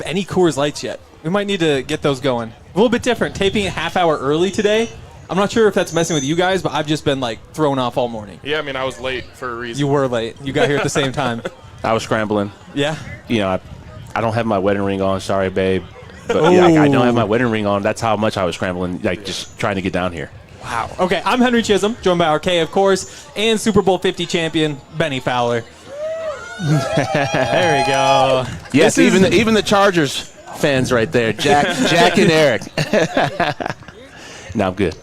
Any Coors Lights yet? We might need to get those going. A little bit different. Taping it half hour early today. I'm not sure if that's messing with you guys, but I've just been thrown off all morning. Yeah, I mean, I was late for a reason. You were late. You got here at the same time. I was scrambling. Yeah. I don't have my wedding ring on. Sorry, babe. But I don't have my wedding ring on. That's how much I was scrambling, just trying to get down here. Wow. Okay, I'm Henry Chisholm, joined by RK, of course, and Super Bowl 50 champion Bennie Fowler. There we go. Yes, even the Chargers fans right there, Jack and Eric. No, I'm good.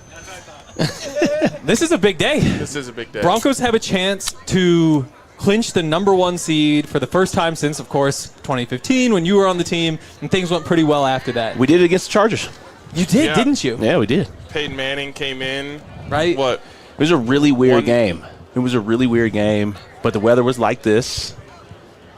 This is a big day. This is a big day. Broncos have a chance to clinch the number 1 seed for the first time since, of course, 2015 when you were on the team, and things went pretty well after that. We did it against the Chargers. You did, didn't you? Yeah, we did. Peyton Manning came in. Right. What? It was a really weird game. It was a really weird game, but the weather was like this.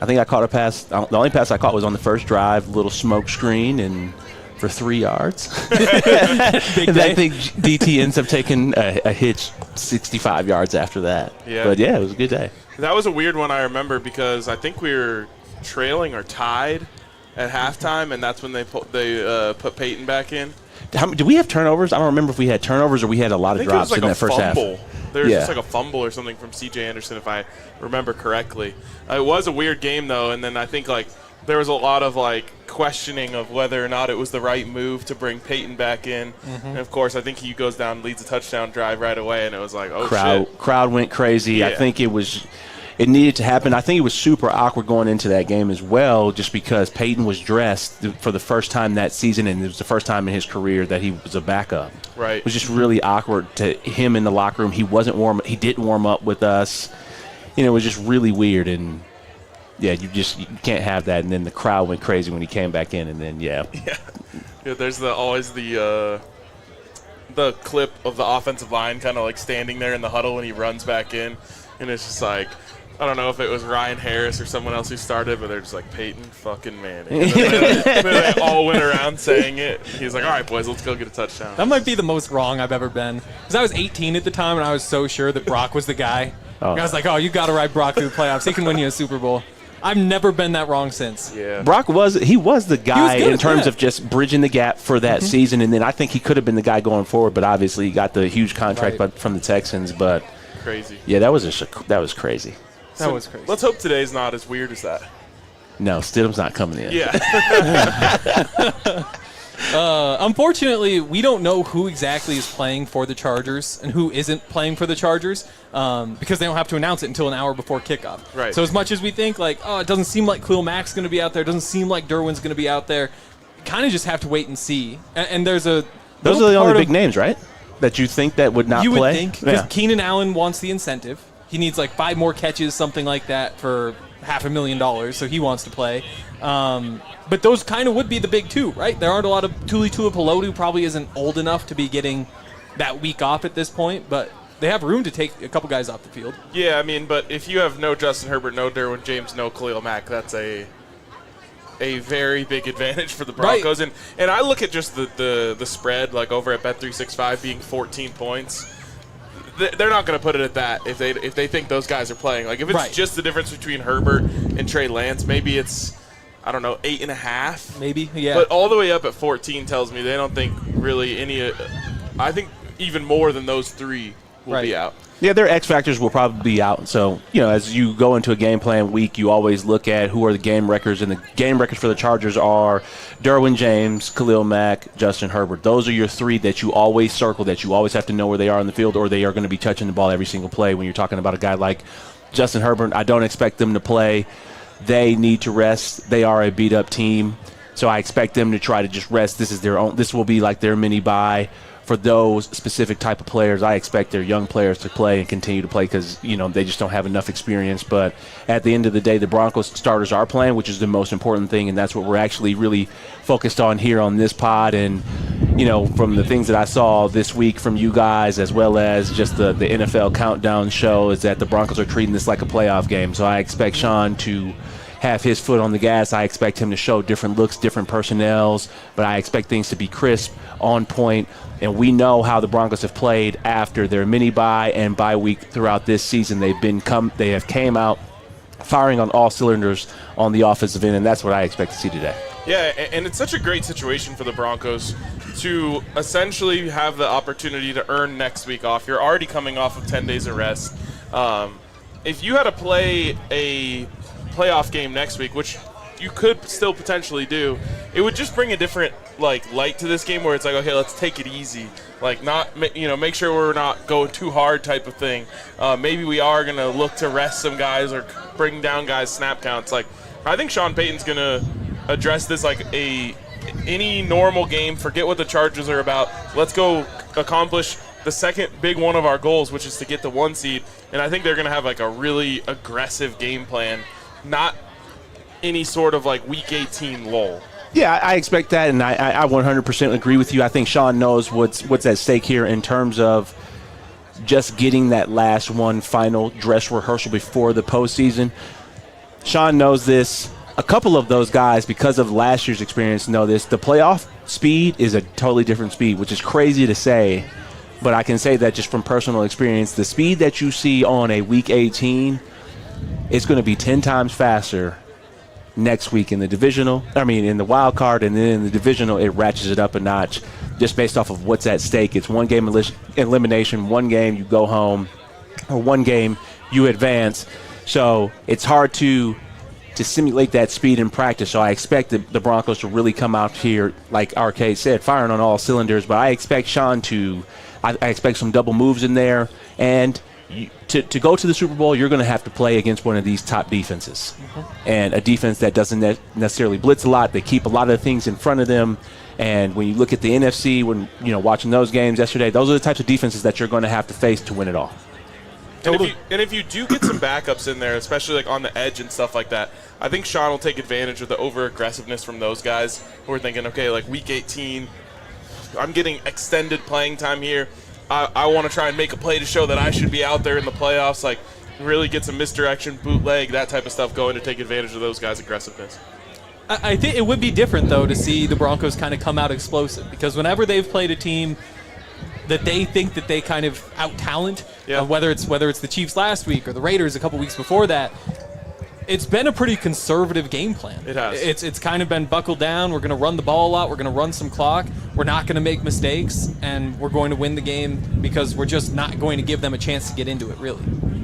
I think I caught a pass. The only pass I caught was on the first drive, little smoke screen, and for 3 yards. And I think DT ends up taking a hitch 65 yards after that. Yeah. But, yeah, it was a good day. That was a weird one, I remember, because I think we were trailing or tied at halftime, and that's when they put Peyton back in. Did we have turnovers? I don't remember if we had turnovers or we had a lot of drops in that first fumble. half. There was just a fumble or something from C.J. Anderson, if I remember correctly. It was a weird game, though, and then I think there was a lot of questioning of whether or not it was the right move to bring Peyton back in. Mm-hmm. And, of course, I think he goes down, leads a touchdown drive right away, and it was shit. Crowd went crazy. Yeah. I think it needed to happen. I think it was super awkward going into that game as well, just because Peyton was dressed for the first time that season, and it was the first time in his career that he was a backup. Right. It was just really awkward to him in the locker room. He wasn't warm. He didn't warm up with us. It was just really weird, and yeah, you can't have that. And then the crowd went crazy when he came back in, and then yeah. There's always the clip of the offensive line kind of standing there in the huddle when he runs back in, and it's just I don't know if it was Ryan Harris or someone else who started, but they're just Peyton fucking Manning. And then they all went around saying it. He was all right, boys, let's go get a touchdown. That might be the most wrong I've ever been. Because I was 18 at the time, and I was so sure that Brock was the guy. I was you got to ride Brock through the playoffs. He can win you a Super Bowl. I've never been that wrong since. Yeah. Brock was the guy in terms of just bridging the gap for that season, and then I think he could have been the guy going forward, but obviously he got the huge contract from the Texans. But crazy. Yeah, that was crazy. That was crazy. Let's hope today's not as weird as that. No, Stidham's not coming in. Yeah. Unfortunately, we don't know who exactly is playing for the Chargers and who isn't playing for the Chargers because they don't have to announce it until an hour before kickoff. Right. So as much as we think it doesn't seem like Khalil Mack's going to be out there, it doesn't seem like Derwin's going to be out there, kind of just have to wait and see. And there's those are the only big names, right? That you think that would not play? You would think, because Keenan Allen wants the incentive. He needs 5 more catches, something like that, for $500,000, so he wants to play. But those kind of would be the big two, right? There aren't a lot of Tuli Tuipulotu probably isn't old enough to be getting that week off at this point, but they have room to take a couple guys off the field. Yeah, I mean, but if you have no Justin Herbert, no Derwin James, no Khalil Mack, that's a very big advantage for the Broncos. Right. And I look at just the spread, over at Bet365 being 14 points. They're not going to put it at that if they think those guys are playing. If it's just the difference between Herbert and Trey Lance, maybe it's, 8.5. Maybe, yeah. But all the way up at 14 tells me they don't think really any. I think even more than those 3 will be out. Yeah, their X factors will probably be out. So, as you go into a game plan week, you always look at who are the game records, and the game records for the Chargers are Derwin James, Khalil Mack, Justin Herbert. Those are your 3 that you always circle, that you always have to know where they are on the field, or they are going to be touching the ball every single play. When you're talking about a guy like Justin Herbert, I don't expect them to play. They need to rest. They are a beat-up team, so I expect them to try to just rest. This will be like their mini bye for those specific type of players, I expect their young players to play and continue to play because, they just don't have enough experience. But at the end of the day, the Broncos starters are playing, which is the most important thing, and that's what we're actually really focused on here on this pod. And, from the things that I saw this week from you guys as well as just the NFL countdown show is that the Broncos are treating this like a playoff game. So I expect Sean to have his foot on the gas. I expect him to show different looks, different personnels, but I expect things to be crisp, on point. And we know how the Broncos have played after their mini bye and bye week throughout this season. They have came out firing on all cylinders on the offensive end, and that's what I expect to see today. Yeah, and it's such a great situation for the Broncos to essentially have the opportunity to earn next week off. You're already coming off of 10 days of rest. If you had to play a playoff game next week, which you could still potentially do, it would just bring a different light to this game where it's like, okay, let's take it easy, make sure we're not going too hard type of thing. Maybe we are going to look to rest some guys or bring down guys' snap counts. I think Sean Payton's going to address this like any normal game. Forget what the Chargers are about. Let's go accomplish the second big one of our goals, which is to get the 1 seed. And I think they're going to have a really aggressive game plan, not any sort of week 18 lull. Yeah, I expect that, and I 100% agree with you. I think Sean knows what's at stake here in terms of just getting that last one final dress rehearsal before the postseason. Sean knows this. A couple of those guys, because of last year's experience, know this. The playoff speed is a totally different speed, which is crazy to say, but I can say that just from personal experience. The speed that you see on a Week 18 is going to be 10 times faster next week in the in the wild card, and then in the divisional, it ratchets it up a notch just based off of what's at stake. It's one game elimination, one game you go home, or one game you advance. So it's hard to simulate that speed in practice. So I expect the Broncos to really come out here, like RK said, firing on all cylinders. But I expect Sean I expect some double moves in there. And to go to the Super Bowl, you're going to have to play against one of these top defenses. And a defense that doesn't necessarily blitz a lot. They keep a lot of things in front of them. And when you look at the NFC, when watching those games yesterday, those are the types of defenses that you're going to have to face to win it all. And if you do get some backups in there, especially on the edge and stuff like that, I think Sean will take advantage of the over-aggressiveness from those guys who are thinking, okay, Week 18, I'm getting extended playing time here. I want to try and make a play to show that I should be out there in the playoffs, really get some misdirection, bootleg, that type of stuff going to take advantage of those guys' aggressiveness. I think it would be different, though, to see the Broncos kind of come out explosive, because whenever they've played a team that they think that they kind of out-talent, whether it's the Chiefs last week or the Raiders a couple weeks before that, it's been a pretty conservative game plan. It has. It's kind of been buckled down. We're going to run the ball a lot. We're going to run some clock. We're not going to make mistakes, and we're going to win the game because we're just not going to give them a chance to get into it, really.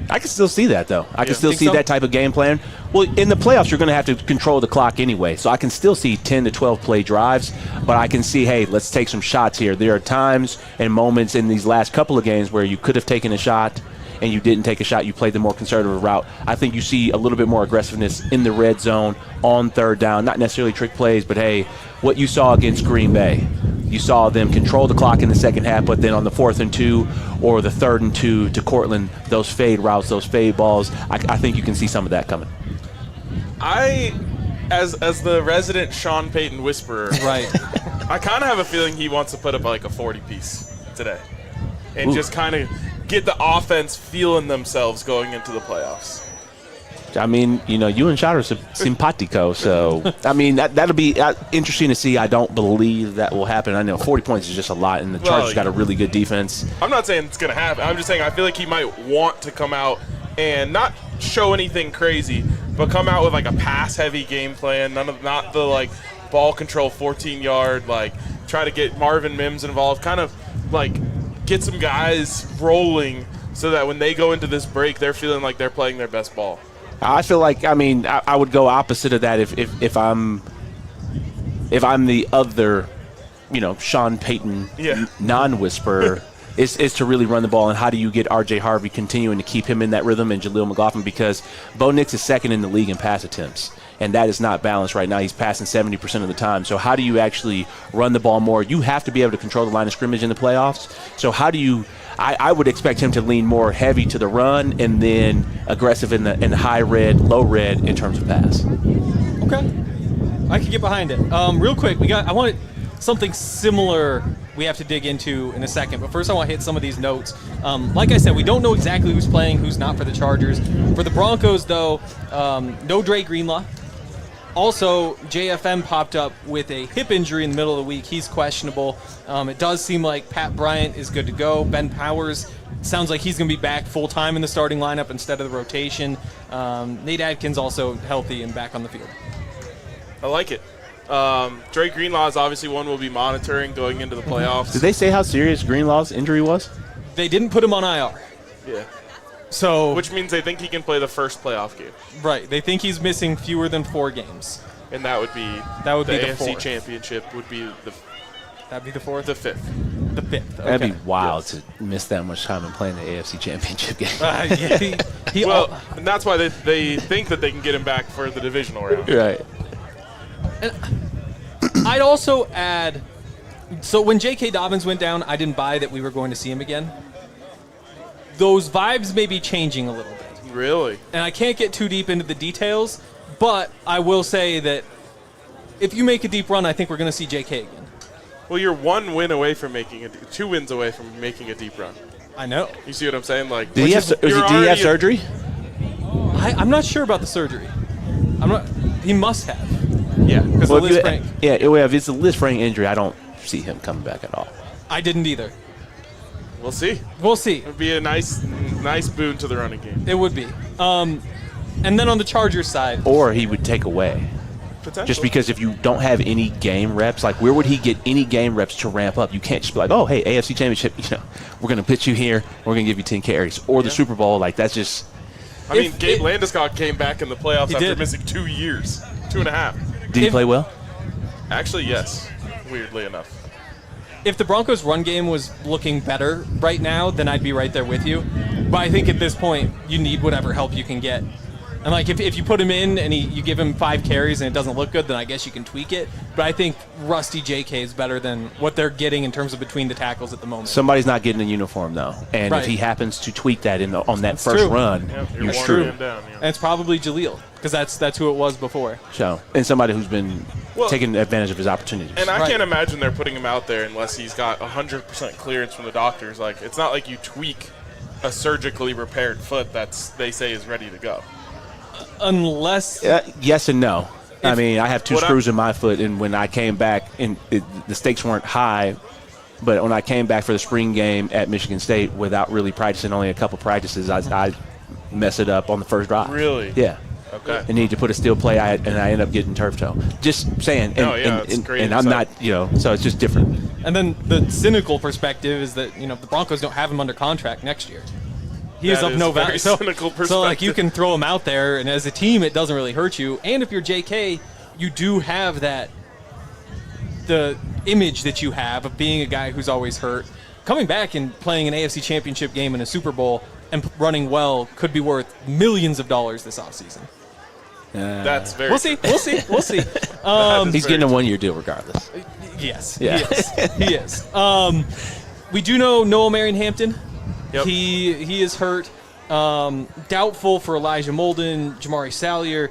I can still see that, though. I can still see that type of game plan. Well, in the playoffs, you're going to have to control the clock anyway, so I can still see 10 to 12 play drives, but I can see, hey, let's take some shots here. There are times and moments in these last couple of games where you could have taken a shot and you didn't take a shot. You played the more conservative route. I think you see a little bit more aggressiveness in the red zone on third down, not necessarily trick plays, but, hey, what you saw against Green Bay. You saw them control the clock in the second half, but then on the 4th and 2 or the 3rd and 2 to Cortland, those fade routes, those fade balls, I think you can see some of that coming. As the resident Sean Payton whisperer, right? I kind of have a feeling he wants to put up a 40-piece today and just kind of get the offense feeling themselves going into the playoffs. I mean, you and Shot are simpatico, so, that'll be interesting to see. I don't believe that will happen. I know 40 points is just a lot, and the Chargers got a really good defense. I'm not saying it's going to happen. I'm just saying I feel like he might want to come out and not show anything crazy, but come out with a pass-heavy game plan, not the ball control 14-yard, try to get Marvin Mims involved, kind of get some guys rolling so that when they go into this break, they're feeling like they're playing their best ball. I feel like, I would go opposite of that if I'm the other, Sean Payton non-whisperer, is to really run the ball. And how do you get RJ Harvey continuing to keep him in that rhythm and Jaleel McLaughlin, because Bo Nix is second in the league in pass attempts. and that is not balanced right now. He's passing 70% of the time. So how do you actually run the ball more? You have to be able to control the line of scrimmage in the playoffs. So how do you I would expect him to lean more heavy to the run and then aggressive in the high red, low red in terms of pass. Okay. I can get behind it. Real quick, I wanted something similar we have to dig into in a second, but first I want to hit some of these notes. Like I said, we don't know exactly who's playing, who's not for the Chargers. For the Broncos, though, no Dre Greenlaw. Also, JFM popped up with a hip injury in the middle of the week. He's questionable. It does seem like Pat Bryant is good to go. Ben Powers sounds like he's going to be back full-time in the starting lineup instead of the rotation. Nate Adkins also healthy and back on the field. I like it. Dre Greenlaw is obviously one we'll be monitoring going into the playoffs. Did they say how serious Greenlaw's injury was? They didn't put him on IR. Yeah. So, which means they think he can play the first playoff game. Right. They think he's missing fewer than 4 games. And that would be the AFC fourth. Championship would be the That'd be the 4th? The 5th. The 5th. Okay. That'd be wild to miss that much time and playing the AFC Championship game. Yeah, and that's why they think that they can get him back for the divisional round. Right. And I'd also add, so when J.K. Dobbins went down, I didn't buy that we were going to see him again. Those vibes may be changing a little bit. Really? And I can't get too deep into the details, but I will say that if you make a deep run, I think we're going to see J.K. again. Well, you're 1 win away from 2 wins away from making a deep run. I know. You see what I'm saying? Like, did he have surgery? I'm not sure about the surgery. He must have. Yeah. Because the Liz Frank. Yeah, if it's a Liz Frank injury, I don't see him coming back at all. I didn't either. We'll see. We'll see. It would be a nice boon to the running game. It would be. And then on the Chargers side. Or he would take away. Potential. Just because if you don't have any game reps, like where would he get any game reps to ramp up? You can't just be like, oh, hey, AFC Championship, we're going to put you here. We're going to give you 10 carries. Or the Super Bowl, like that's just. I mean, Gabe Landeskog came back in the playoffs after missing 2 years, 2.5. Did he play well? Actually, yes. Weirdly enough. If the Broncos' run game was looking better right now, then I'd be right there with you. But I think at this point, you need whatever help you can get. And like if you put him in and you give him 5 carries and it doesn't look good, then I guess you can tweak it. But I think Rusty JK is better than what they're getting in terms of between the tackles at the moment. Somebody's not getting a uniform though, and if he happens to tweak that on that first run, you're screwed. And it's probably Jaleel because that's who it was before. So and somebody who's been taking advantage of his opportunities. And I can't imagine they're putting him out there unless he's got 100% clearance from the doctors. Like it's not like you tweak a surgically repaired foot they say is ready to go. Unless yes and no. I mean, I have 2 screws in my foot, and when I came back, the stakes weren't high, but when I came back for the spring game at Michigan State without really practicing, only a couple practices, I messed it up on the first drive. Really? Yeah. Okay. I needed to put a steel play, and I ended up getting turf toe. Just saying. And I'm not, so it's just different. And then the cynical perspective is that, the Broncos don't have him under contract next year. He is of no value. So like you can throw him out there, and as a team, it doesn't really hurt you. And if you're JK, you do have the image that you have of being a guy who's always hurt. Coming back and playing an AFC Championship game in a Super Bowl and running well could be worth millions of dollars this offseason. That's very. We'll see. He's getting a 1-year deal regardless. Yes. Yeah. He is. We do know Noah Marion-Hampton. Yep. He is hurt. Doubtful for Elijah Molden, Jamari Salyer.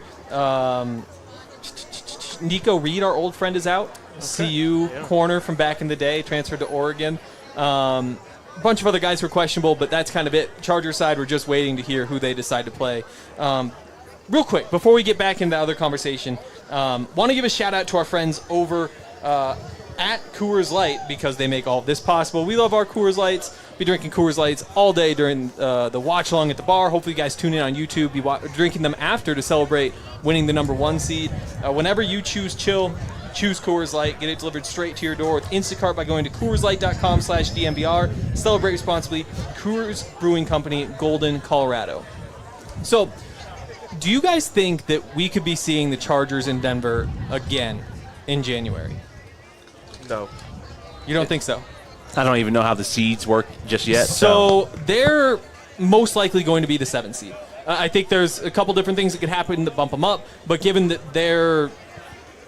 Nico Reed, our old friend, is out. Okay. CU corner from back in the day, transferred to Oregon. A bunch of other guys were questionable, but that's kind of it. Chargers side, we're just waiting to hear who they decide to play. Real quick, before we get back into the other conversation, want to give a shout-out to our friends over at Coors Light because they make all of this possible. We love our Coors Lights. Be drinking Coors Lights all day during the watch-along at the bar. Hopefully you guys tune in on YouTube. Be drinking them after to celebrate winning the #1 seed. Whenever you choose chill, choose Coors Light. Get it delivered straight to your door with Instacart by going to CoorsLight.com/DNVR. Celebrate responsibly. Coors Brewing Company, Golden, Colorado. So, do you guys think that we could be seeing the Chargers in Denver again in January? No. You don't think so? I don't even know how the seeds work just yet. So they're most likely going to be the 7th seed. I think there's a couple different things that could happen that bump them up, but given that they're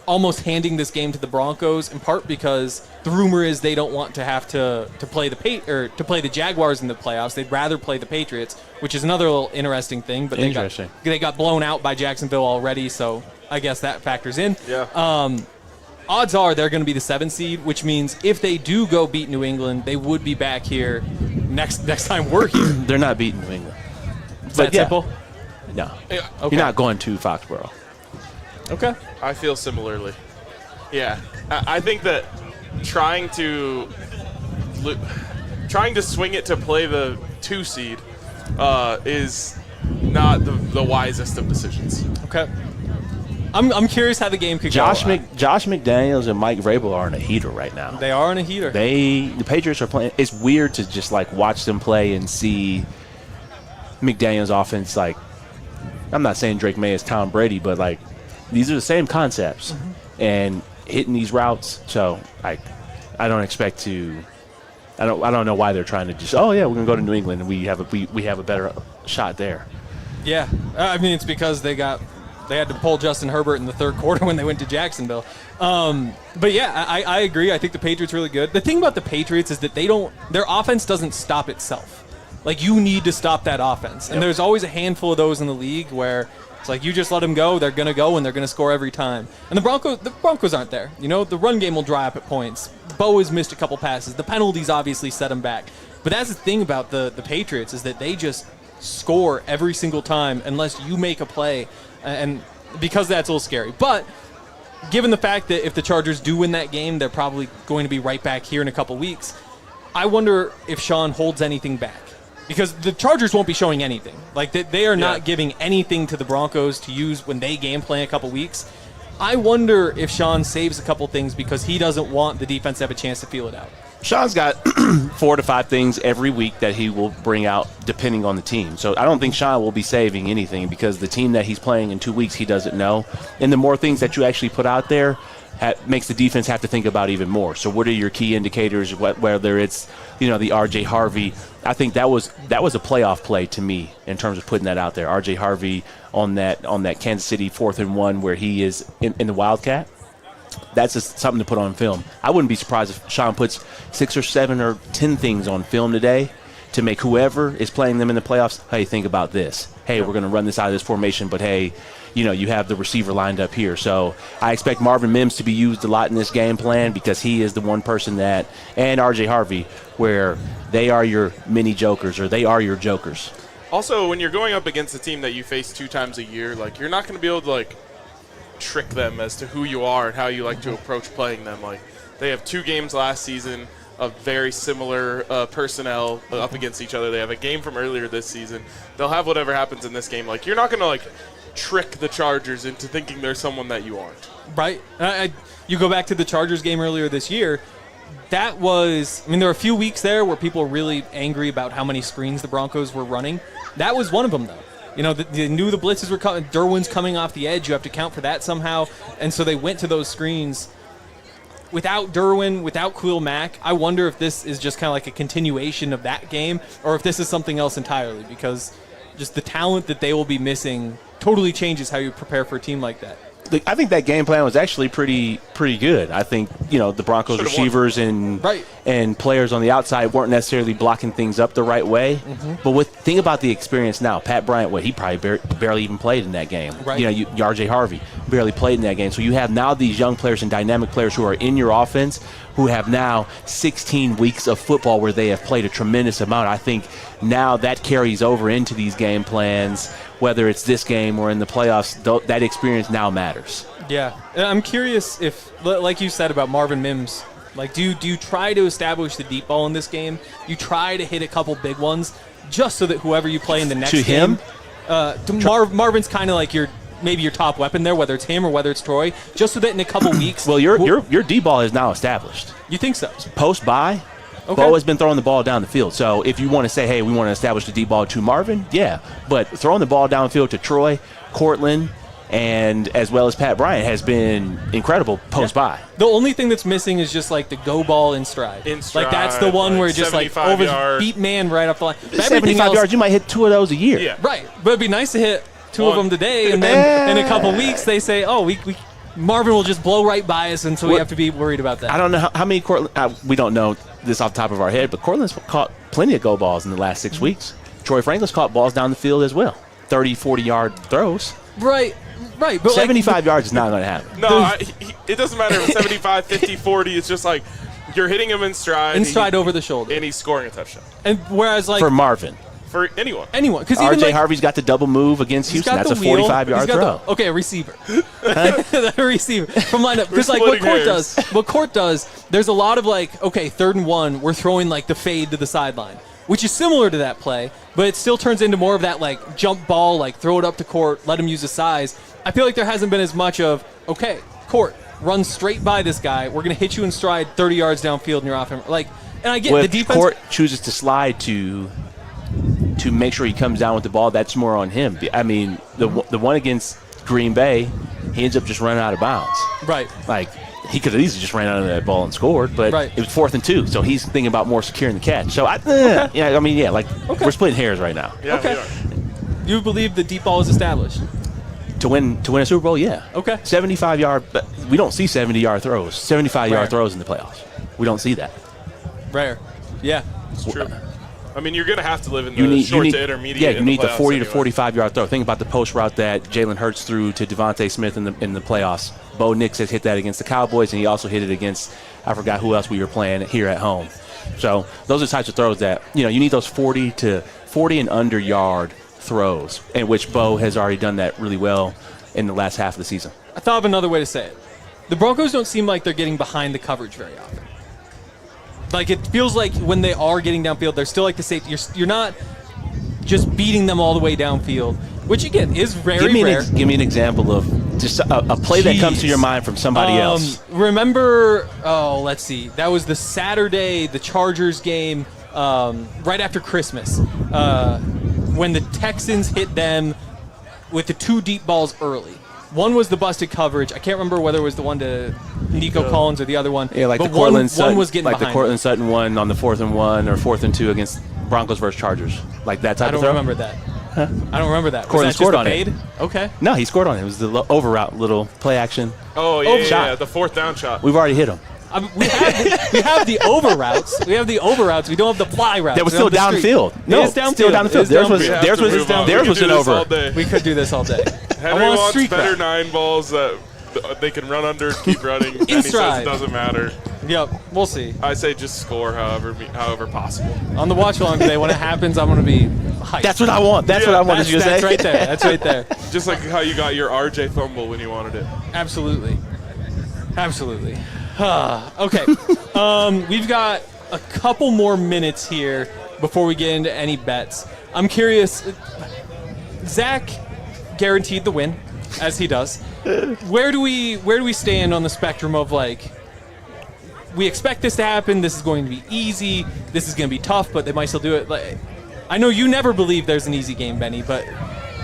almost handing this game to the Broncos, in part because the rumor is they don't want to have to play the Jaguars in the playoffs. They'd rather play the Patriots, which is another little interesting thing. But they got blown out by Jacksonville already, so I guess that factors in. Yeah. Odds are they're going to be the 7th seed, which means if they do go beat New England, they would be back here next time we're here. They're not beating New England. Is that simple? No. Yeah. Okay. You're not going to Foxborough. Okay. I feel similarly. Yeah. I think that trying to swing it to play the 2 seed is not the wisest of decisions. Okay. I'm curious how the game could Josh go. Josh McDaniels and Mike Vrabel are in a heater right now. They are in a heater. The Patriots are playing. It's weird to just like watch them play and see McDaniels' offense. Like, I'm not saying Drake May is Tom Brady, but like these are the same concepts and hitting these routes. So I don't expect to. I don't know why they're trying to just. Oh yeah, we're gonna go to New England and we have a better shot there. Yeah, I mean it's because they had to pull Justin Herbert in the third quarter when they went to Jacksonville. But yeah, I agree. I think the Patriots are really good. The thing about the Patriots is that their offense doesn't stop itself. Like, you need to stop that offense. And there's always a handful of those in the league where it's like you just let them go, they're going to go, and they're going to score every time. And the Broncos aren't there. You know, the run game will dry up at points. Bo has missed a couple passes. The penalties obviously set him back. But that's the thing about the Patriots is that they just score every single time unless you make a play. And because that's a little scary. But given the fact that if the Chargers do win that game, they're probably going to be right back here in a couple weeks, I wonder if Sean holds anything back. Because the Chargers won't be showing anything. Like, they are not giving anything to the Broncos to use when they game plan a couple weeks. I wonder if Sean saves a couple things because he doesn't want the defense to have a chance to feel it out. Sean's got 4 to 5 things every week that he will bring out depending on the team. So I don't think Sean will be saving anything because the team that he's playing in 2 weeks he doesn't know. And the more things that you actually put out there makes the defense have to think about even more. So what are your key indicators, whether it's, the RJ Harvey. I think that was a playoff play to me in terms of putting that out there. RJ Harvey on that Kansas City 4th and 1 where he is in the Wildcat. That's just something to put on film. I wouldn't be surprised if Sean puts 6 or 7 or 10 things on film today to make whoever is playing them in the playoffs, hey, think about this. Hey, we're going to run this out of this formation, but hey, you have the receiver lined up here. So I expect Marvin Mims to be used a lot in this game plan because he is the one person and RJ Harvey, where they are your mini jokers or they are your jokers. Also, when you're going up against a team that you face 2 times a year, like, you're not going to be able to, trick them as to who you are and how you like to approach playing them. Like, they have 2 games last season of very similar personnel up against each other. They have a game from earlier this season. They'll have whatever happens in this game. Like, you're not going to, trick the Chargers into thinking they're someone that you aren't. Right. You go back to the Chargers game earlier this year. That was, there were a few weeks there where people were really angry about how many screens the Broncos were running. That was one of them, though. They knew the blitzes were coming. Derwin's coming off the edge. You have to count for that somehow. And so they went to those screens. Without Derwin, without Khalil Mack, I wonder if this is just kind of like a continuation of that game or if this is something else entirely because just the talent that they will be missing totally changes how you prepare for a team like that. I think that game plan was actually pretty good. I think the Broncos receivers and players on the outside weren't necessarily blocking things up the right way. Mm-hmm. But think about the experience now. Pat Bryant, he probably barely even played in that game. Right. RJ Harvey barely played in that game. So you have now these young players and dynamic players who are in your offense who have now 16 weeks of football where they have played a tremendous amount. I think now that carries over into these game plans, whether it's this game or in the playoffs. That experience now matters. Yeah. I'm curious if, like you said about Marvin Mims, do you try to establish the deep ball in this game? You try to hit a couple big ones just so that whoever you play in the next game. Marvin's kind of like maybe your top weapon there, whether it's him or whether it's Troy, just so that in a couple weeks. Well, your deep ball is now established. You think so? Post-bye. Okay. Bo has been throwing the ball down the field. So if you want to say, hey, we want to establish the deep ball to Marvin, yeah. But throwing the ball downfield to Troy, Cortland, and as well as Pat Bryant has been incredible post-bye. The only thing that's missing is just like the go ball in stride. Like that's the one where just like over beat man right off the line. 75 yards, you might hit 2 of those a year. Yeah. Right, but it'd be nice to hit 2 of them today, and then in a couple weeks they say, oh, we Marvin will just blow right by us, and so we have to be worried about that. I don't know how many Cortland. We don't know this off the top of our head, but Cortland's caught plenty of go balls in the last 6 weeks. Troy Franklin's caught balls down the field as well, 30, 40-yard throws. Right. But 75 yards is not going to happen. No, it doesn't matter if it's 75, 50, 40. It's just like you're hitting him in stride. Over the shoulder. And he's scoring a touchdown. And whereas like for Marvin. For anyone. Because RJ Harvey's got the double move against Houston. That's a 45-yard throw. A receiver. A receiver from lineup. Because like what Court does, there's a lot of like, okay, 3rd and 1, we're throwing like the fade to the sideline, which is similar to that play, but it still turns into more of that like jump ball, like throw it up to Court, let him use his size. I feel like there hasn't been as much of, okay, Court, run straight by this guy. We're going to hit you in stride 30 yards downfield and you're off him. Like, and I get the defense. Court chooses to slide to make sure he comes down with the ball, that's more on him. I mean, the one against Green Bay, he ends up just running out of bounds. Right. Like, he could have easily just ran out of that ball and scored, but it was 4th and 2, so he's thinking about more securing the catch. So, we're splitting hairs right now. Yeah, okay. You believe the deep ball is established? To win a Super Bowl, yeah. Okay. 75-yard, we don't see 70-yard throws, 75-yard throws in the playoffs. We don't see that. Rare. Yeah. It's true. I mean, you're going to have to live in the short to intermediate. Yeah, you need the 40 to 45-yard throw. Think about the post route that Jalen Hurts threw to Devontae Smith in the playoffs. Bo Nix has hit that against the Cowboys, and he also hit it against, I forgot who else we were playing here at home. So those are the types of throws that, you need those 40 and under yard throws, in which Bo has already done that really well in the last half of the season. I thought of another way to say it. The Broncos don't seem like they're getting behind the coverage very often. Like, it feels like when they are getting downfield, they're still like the safety. You're not just beating them all the way downfield, which, again, is very rare. Give me an example of just a play that comes to your mind from somebody else. Remember, let's see. That was the Saturday, the Chargers game, right after Christmas, when the Texans hit them with the 2 deep balls early. One was the busted coverage. I can't remember whether it was the one to Nico Collins or the other one. Yeah, like but the Cortland Sutton, one was getting like behind the Cortland Sutton one on the 4th and 1 or 4th and 2 against Broncos versus Chargers. Like that type of throw. I don't remember that. Huh? I don't remember that. Cortland scored on it. Okay. No, he scored on it. It was the over route little play action. Oh, yeah, the 4th down shot. We've already hit him. We have the over routes. We have the over routes. We don't have the fly routes. That was still downfield. No, it's downfield. Still down the field. Theirs was an over. We could do this all day. Henry wants better 9 balls that they can run under, keep running. Benny says it doesn't matter. Yep, we'll see. I say just score however possible. On the watch along today, when it happens, I'm going to be hyped. That's what I want. That's what I want you to say. That's right there. That's right there. Just like how you got your RJ fumble when you wanted it. Absolutely. Okay. We've got a couple more minutes here before we get into any bets. I'm curious. Zach guaranteed the win, as he does. Where do we stand on the spectrum of, like, we expect this to happen, this is going to be easy, this is going to be tough, but they might still do it? Like, I know you never believe there's an easy game, Benny, but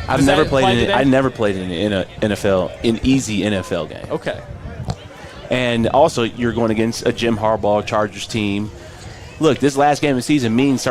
I never played in an easy NFL game. Okay. And also, you're going against a Jim Harbaugh Chargers team. Look, this last game of the season means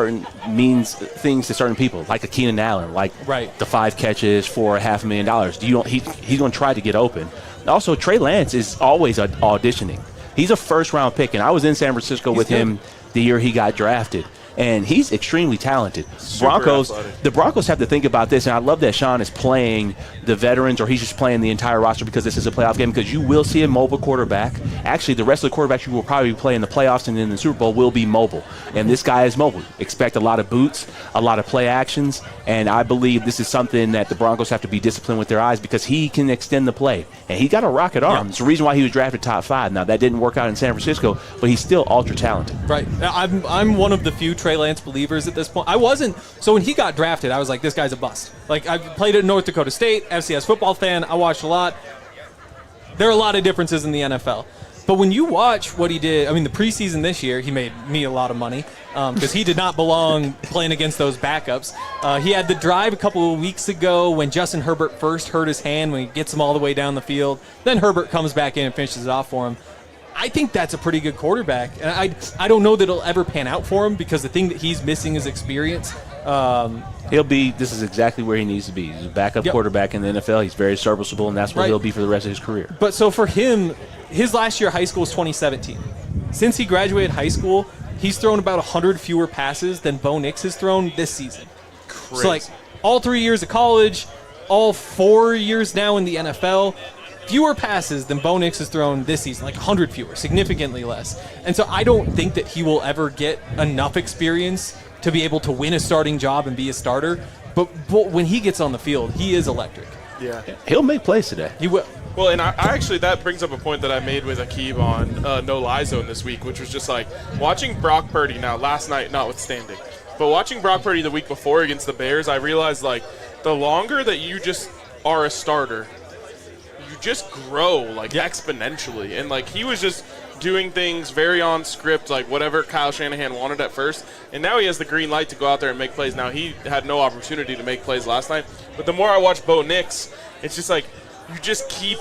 things to certain people, like a Keenan Allen, like the 5 catches for $500,000. He's going to try to get open. Also, Trey Lance is always auditioning. He's a first-round pick, and I was in San Francisco with him the year he got drafted. And he's extremely talented. The Broncos have to think about this, and I love that Sean is playing the veterans, or he's just playing the entire roster because this is a playoff game, because you will see a mobile quarterback. Actually, the rest of the quarterbacks you will probably play in the playoffs and in the Super Bowl will be mobile. And this guy is mobile. Expect a lot of boots, a lot of play actions, and I believe this is something that the Broncos have to be disciplined with their eyes, because he can extend the play. And he got a rocket arm. It's the reason why he was drafted top 5. Now, that didn't work out in San Francisco, but he's still ultra-talented. Right. I'm one of the few Trey Lance believers at this point. I wasn't. So when he got drafted, I was like, this guy's a bust. Like, I played at North Dakota State, FCS football fan. I watched a lot. There are a lot of differences in the NFL. But when you watch what he did, I mean, the preseason this year, he made me a lot of money because he did not belong playing against those backups. He had the drive a couple of weeks ago when Justin Herbert first hurt his hand when he gets him all the way down the field. Then Herbert comes back in and finishes it off for him. I think that's a pretty good quarterback. And I don't know that it'll ever pan out for him because the thing that he's missing is experience. This is exactly where he needs to be. He's a backup quarterback in the NFL. He's very serviceable, and that's where he'll be for the rest of his career. But so for him, his last year of high school was 2017. Since he graduated high school, he's thrown about 100 fewer passes than Bo Nix has thrown this season. Crazy. So, like, all 3 years of college, all 4 years now in the NFL, fewer passes than Bo Nix has thrown this season, like 100 fewer, significantly less. And so I don't think that he will ever get enough experience to be able to win a starting job and be a starter. But when he gets on the field, he is electric. Yeah. He'll make plays today. He will. Well, and I actually, that brings up a point that I made with Akib on No Lie Zone this week, which was just like watching Brock Purdy, now last night notwithstanding, but watching Brock Purdy the week before against the Bears, I realized like the longer that you just are a starter, you just grow like exponentially. And like he was just doing things very on script, like whatever Kyle Shanahan wanted at first, and now he has the green light to go out there and make plays. Now he had no opportunity to make plays last night, but the more I watch Bo Nix, it's just like you just keep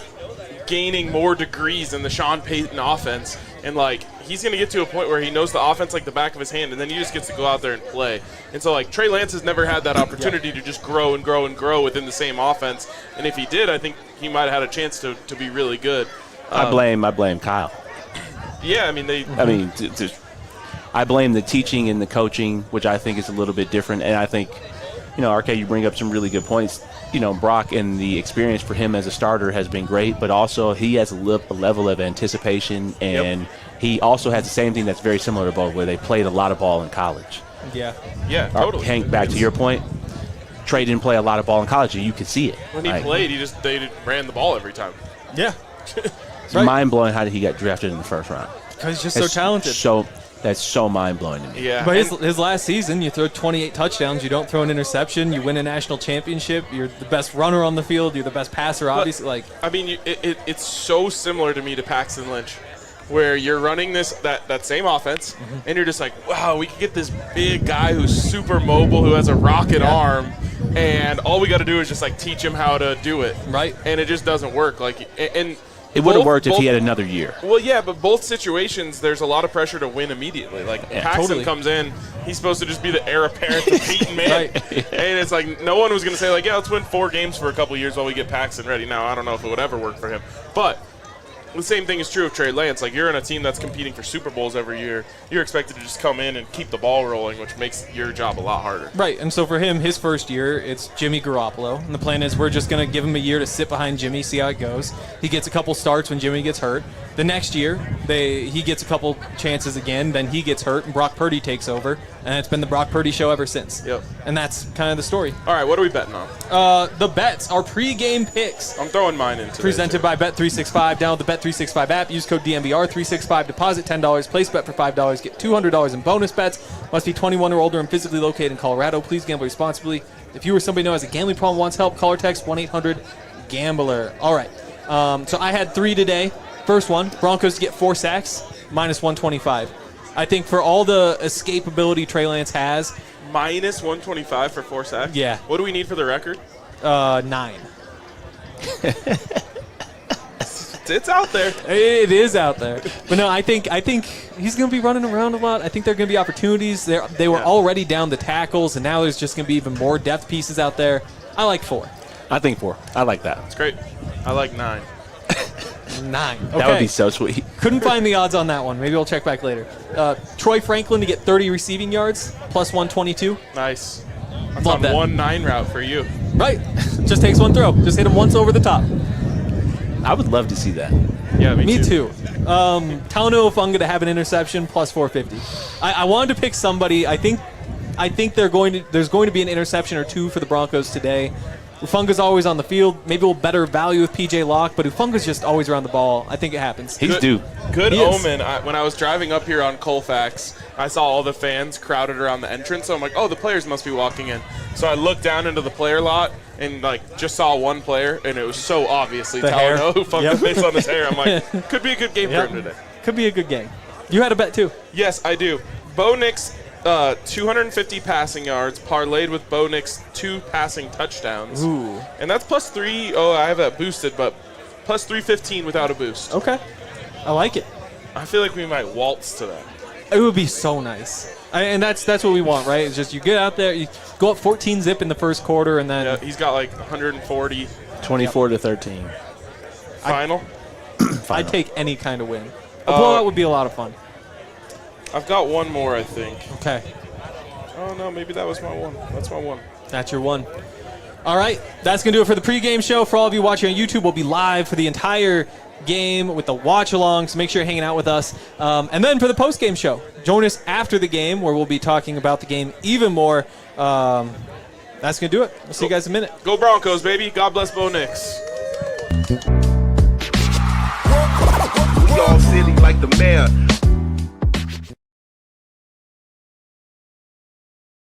gaining more degrees in the Sean Payton offense, and like he's going to get to a point where he knows the offense like the back of his hand, and then he just gets to go out there and play. And so like Trey Lance has never had that opportunity to just grow and grow and grow within the same offense, and if he did, I think he might have had a chance to be really good. I blame Kyle. Yeah, I mean I blame the teaching and the coaching, which I think is a little bit different. And I think, RK, you bring up some really good points. Brock and the experience for him as a starter has been great, but also he has a level of anticipation, and he also has the same thing that's very similar to Bo, where they played a lot of ball in college. Yeah, totally. Hank, back to your point, Trey didn't play a lot of ball in college, and you could see it. When he played, they ran the ball every time. Yeah. It's mind-blowing how he got drafted in the first round. Because he's just so talented. That's so mind-blowing to me. Yeah. But his last season, you throw 28 touchdowns, you don't throw an interception, you win a national championship, you're the best runner on the field, you're the best passer, obviously. It's so similar to me to Paxton Lynch, where you're running that same offense, and you're just like, wow, we can get this big guy who's super mobile, who has a rocket arm, and all we got to do is just like teach him how to do it. Right. And it just doesn't work. It would have worked if he had another year. Well, yeah, but both situations, there's a lot of pressure to win immediately. Paxton comes in, he's supposed to just be the heir apparent to Peyton Manning. And it's like no one was going to say, let's win 4 games for a couple of years while we get Paxton ready. Now, I don't know if it would ever work for him. But the same thing is true of Trey Lance. Like, you're in a team that's competing for Super Bowls every year. You're expected to just come in and keep the ball rolling, which makes your job a lot harder. Right, and so for him, his first year, it's Jimmy Garoppolo. And the plan is we're just going to give him a year to sit behind Jimmy, see how it goes. He gets a couple starts when Jimmy gets hurt. The next year, he gets a couple chances again. Then he gets hurt, and Brock Purdy takes over. And it's been the Brock Purdy show ever since. Yep. And that's kind of the story. All right, what are we betting on? The bets, our pregame picks. I'm throwing mine in today. Presented by Bet365. Download the Bet365 app. Use code DNVR365. Deposit $10. Place bet for $5. Get $200 in bonus bets. Must be 21 or older and physically located in Colorado. Please gamble responsibly. If you or somebody know has a gambling problem wants help, call or text 1-800-GAMBLER. All right. So I had 3 today. First one, Broncos to get 4 sacks, minus 125. I think for all the escapability Trey Lance has. Minus 125 for 4 sacks? Yeah. What do we need for the record? 9. It's out there. It is out there. But no, I think he's going to be running around a lot. I think there are going to be opportunities. They were already down the tackles, and now there's just going to be even more depth pieces out there. I like 4. I think 4. I like that. It's great. I like 9. 9. Okay. That would be so sweet. Couldn't find the odds on that one. Maybe we'll check back later. Troy Franklin to get 30 receiving yards, plus 122. Nice. That's Love on that. 1-9 route for you. Right. Just takes one throw. Just hit him once over the top. I would love to see that. Yeah, me too. Talanoa Funga to have an interception, plus 450. I wanted to pick somebody. I think there's going to be an interception or 2 for the Broncos today. Ufunga's always on the field. Maybe we'll better value with PJ Locke, but Ufunga's just always around the ball. I think it happens. He's due. Good He is. omen. When I was driving up here on Colfax, I saw all the fans crowded around the entrance. So I'm like, oh, the players must be walking in. So I looked down into the player lot and just saw one player, and it was so obviously The hair. Talanoa Ufunga based on his hair. I'm like, could be a good game Yep. for him today. Could be a good game. You had a bet, too. Yes, I do. Bo Nix, 250 passing yards, parlayed with Bo Nix 2 passing touchdowns. Ooh. And that's plus 3. Oh, I have that boosted, but plus 315 without a boost. Okay. I like it. I feel like we might waltz to that. It would be so nice. And that's what we want, right? It's just you get out there, you go up 14 zip in the first quarter, and then Yeah, he's got like 140 24-13. final. I'd take any kind of win. A blowout would be a lot of fun. I've got one more, I think. Okay. Oh, no, maybe that was my one. That's my one. That's your one. All right. That's going to do it for the pregame show. For all of you watching on YouTube, we'll be live for the entire game with the watch-along, so make sure you're hanging out with us. And then for the postgame show, join us after the game where we'll be talking about the game even more. That's going to do it. We'll see you guys in a minute. Go Broncos, baby. God bless Bo Nix. We all silly like the mayor.